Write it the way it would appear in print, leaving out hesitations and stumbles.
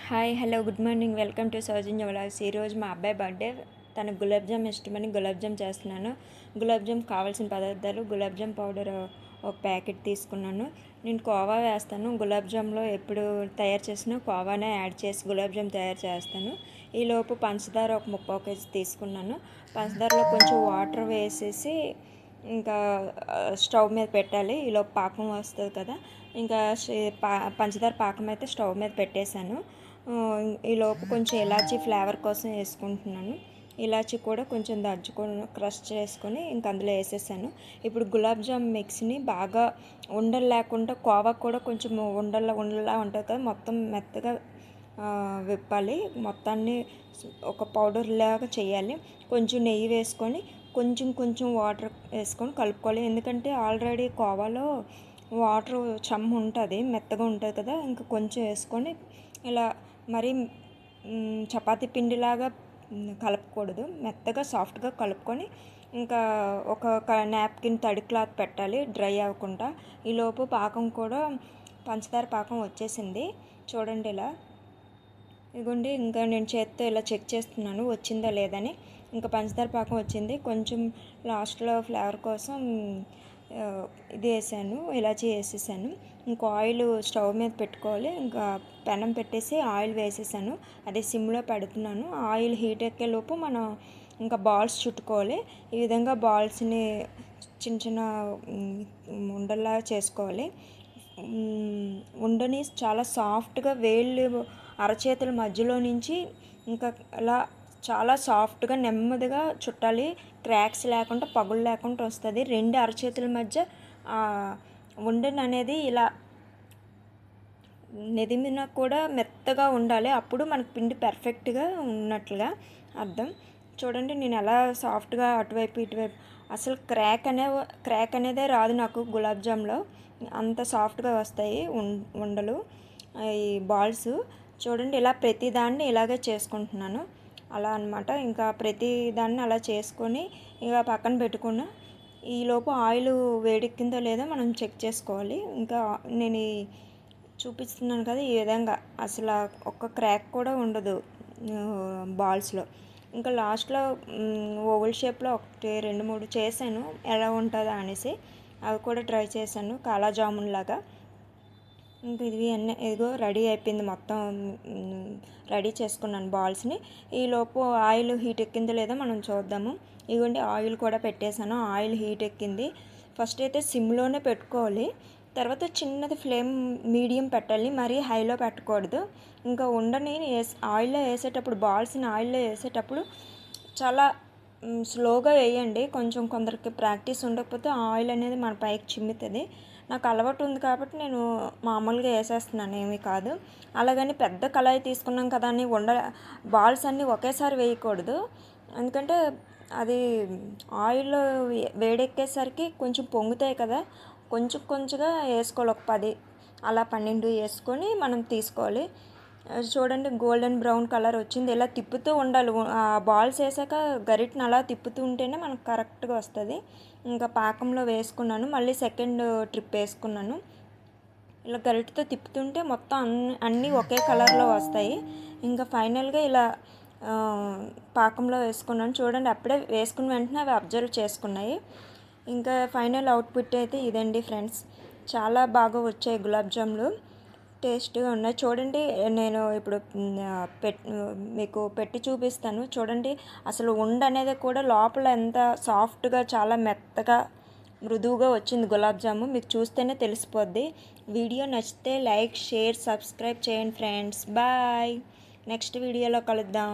Hi hello good morning welcome to Soujanya vlogs. ఈరోజు మా అబ్బాయి బర్త్డే. తనకు గులాబ్ జామ్ ఇష్టమని గులాబ్ జామ్ చేస్తున్నాను. గులాబ్ జామ్ కావాల్సిన పదార్థాలు: గులాబ్ జామ్ పౌడర్ ఒక ప్యాకెట్ తీసుకున్నాను. నేను కోవా వేస్తాను. గులాబ్ జామ్లో ఎప్పుడు తయారు చేసినా కోవానే యాడ్ చేసి గులాబ్ జామ్ తయారు చేస్తాను. ఈలోపు పంచదార ఒక 30 కేజీ తీసుకున్నాను. పంచదారలో కొంచెం వాటర్ వేసేసి ఇంకా స్టవ్ మీద పెట్టాలి. ఈలోపు పాకం వస్తుంది కదా, ఇంకా పంచదార పాకం అయితే స్టవ్ మీద పెట్టేశాను. ఈలోపు కొంచెం ఇలాచీ ఫ్లేవర్ కోసం వేసుకుంటున్నాను. ఇలాచీ కూడా కొంచెం దంచుకొని క్రష్ చేసుకొని ఇంకా అందులో వేసేసాను. ఇప్పుడు గులాబ్ జామ్ మిక్స్ని బాగా ఉండలు లేకుండా, కోవా కూడా కొంచెం ఉండలా ఉంటుంది కదా, మొత్తం మెత్తగా విప్పాలి. మొత్తాన్ని ఒక పౌడర్ లాగా చేయాలి. కొంచెం నెయ్యి వేసుకొని కొంచెం కొంచెం వాటర్ వేసుకొని కలుపుకోవాలి. ఎందుకంటే ఆల్రెడీ కోవాలో వాటర్ చెమ్మ ఉంటుంది, మెత్తగా ఉంటుంది కదా. ఇంకా కొంచెం వేసుకొని ఇలా మరి చపాతీ పిండిలాగా కలపకూడదు, మెత్తగా సాఫ్ట్గా కలుపుకొని ఇంకా ఒక నాప్కిన్ తడి క్లాత్ పెట్టాలి డ్రై అవ్వకుండా. ఈలోపు పాకం కూడా పంచదార పాకం వచ్చేసింది చూడండి. ఇలా ఇదిగోండి, ఇంకా నేను చేత్తో ఇలా చెక్ చేస్తున్నాను వచ్చిందా లేదని. ఇంకా పంచదార పాకం వచ్చింది. కొంచెం లాస్ట్లో ఫ్లేవర్ కోసం ఇది వేసాను, ఇలాచీ వేసేసాను. ఇంకా ఆయిల్ స్టవ్ మీద పెట్టుకోవాలి. ఇంకా పెనం పెట్టేసి ఆయిల్ వేసేసాను. అది సిమ్లో పెడుతున్నాను. ఆయిల్ హీట్ ఎక్కేలోపు మనం ఇంకా బాల్స్ చుట్టుకోవాలి. ఈ విధంగా బాల్స్ని చిన్న చిన్న ఉండల్లా చేసుకోవాలి. ఉండని చాలా సాఫ్ట్గా వేళ్ళు అరచేతుల మధ్యలో నుంచి ఇంకా అలా చాలా సాఫ్ట్గా నెమ్మదిగా చుట్టాలి. క్రాక్స్ లేకుండా, పగులు లేకుండా వస్తుంది. రెండు అరచేతుల మధ్య ఉండని అనేది ఇలా నెదిమిన కూడా మెత్తగా ఉండాలి. అప్పుడు మనకు పిండి పర్ఫెక్ట్గా ఉన్నట్లుగా అర్థం. చూడండి, నేను ఎలా సాఫ్ట్గా అటువైపు ఇటువైపు అసలు క్రాక్ అనేదే రాదు నాకు గులాబ్ జామ్లో. అంత సాఫ్ట్గా వస్తాయి ఉండలు, ఈ బాల్స్. చూడండి, ఇలా ప్రతిదాన్ని ఇలాగే చేసుకుంటున్నాను అలా అనమాట. ఇంకా ప్రతిదాన్ని అలా చేసుకొని ఇక పక్కన పెట్టుకున్న ఈలోపు ఆయిల్ వేడెక్కిందో లేదో మనం చెక్ చేసుకోవాలి. ఇంకా నేను చూపిస్తున్నాను కదా, ఈ విధంగా అసలు ఒక్క క్రాక్ కూడా ఉండదు బాల్స్లో. ఇంకా లాస్ట్లో ఓవల్ షేప్లో 1, 2, 3 చేశాను ఎలా ఉంటుందా అనేసి. అవి కూడా ట్రై చేశాను కాలా జామున్ లాగా. ఇంక ఇదిగో రెడీ అయిపోయింది. మొత్తం రెడీ చేసుకున్నాను బాల్స్ని. ఈలోపు ఆయిల్ హీట్ ఎక్కిందో లేదో మనం చూద్దాము. ఇదిగోండి, ఆయిల్ కూడా పెట్టేశాను. ఆయిల్ హీట్ ఎక్కింది. ఫస్ట్ అయితే సిమ్లోనే పెట్టుకోవాలి. తర్వాత చిన్నది ఫ్లేమ్ మీడియం పెట్టాలి, మరీ హైలో పెట్టకూడదు. ఇంకా ఉండని ఆయిల్లో వేసేటప్పుడు, బాల్స్ని ఆయిల్లో వేసేటప్పుడు చాలా స్లోగా వేయండి. కొందరికి ప్రాక్టీస్ ఉండకపోతే ఆయిల్ అనేది మన పైకి చిమ్ముతుంది. నాకు అలవాటు ఉంది కాబట్టి నేను మామూలుగా వేసేస్తున్నాను, ఏమీ కాదు. అలాగని పెద్ద కళాయి తీసుకున్నాం కదా అని బాల్స్ అన్నీ ఒకేసారి వేయకూడదు. ఎందుకంటే అది ఆయిల్లో వేడెక్కేసరికి కొంచెం పొంగుతాయి కదా. కొంచెం కొంచెంగా వేసుకోవాలి. ఒక 10 అలా 12 వేసుకొని మనం తీసుకోవాలి. చూడండి, గోల్డెన్ బ్రౌన్ కలర్ వచ్చింది. ఇలా తిప్పుతూ ఉండాలి. ఆ బాల్స్ వేసాక గరిటను అలా తిప్పుతూ ఉంటేనే మనకు కరెక్ట్గా వస్తుంది. ఇంకా పాకంలో వేసుకున్నాను. మళ్ళీ సెకండ్ ట్రిప్ వేసుకున్నాను. ఇలా గరిటతో తిప్పుతుంటే మొత్తం అన్నీ ఒకే కలర్లో వస్తాయి. ఇంకా ఫైనల్గా ఇలా పాకంలో వేసుకున్నాను. చూడండి, అప్పుడే వేసుకున్న వెంటనే అవి అబ్జర్వ్ చేసుకున్నాయి. ఇంకా ఫైనల్ అవుట్పుట్ అయితే ఇదండి ఫ్రెండ్స్. చాలా బాగా వచ్చాయి గులాబ్ జాములు, టేస్ట్గా ఉన్నాయి. చూడండి, నేను ఇప్పుడు మీకు పెట్టి చూపిస్తాను. చూడండి, అసలు అనేది కూడా లోపల ఎంత సాఫ్ట్గా, చాలా మెత్తగా, మృదువుగా వచ్చింది గులాబ్ జాము. మీకు చూస్తేనే తెలిసిపోద్ది. వీడియో నచ్చితే లైక్, షేర్, సబ్స్క్రైబ్ చేయండి ఫ్రెండ్స్. బాయ్. నెక్స్ట్ వీడియోలో కలుద్దాం.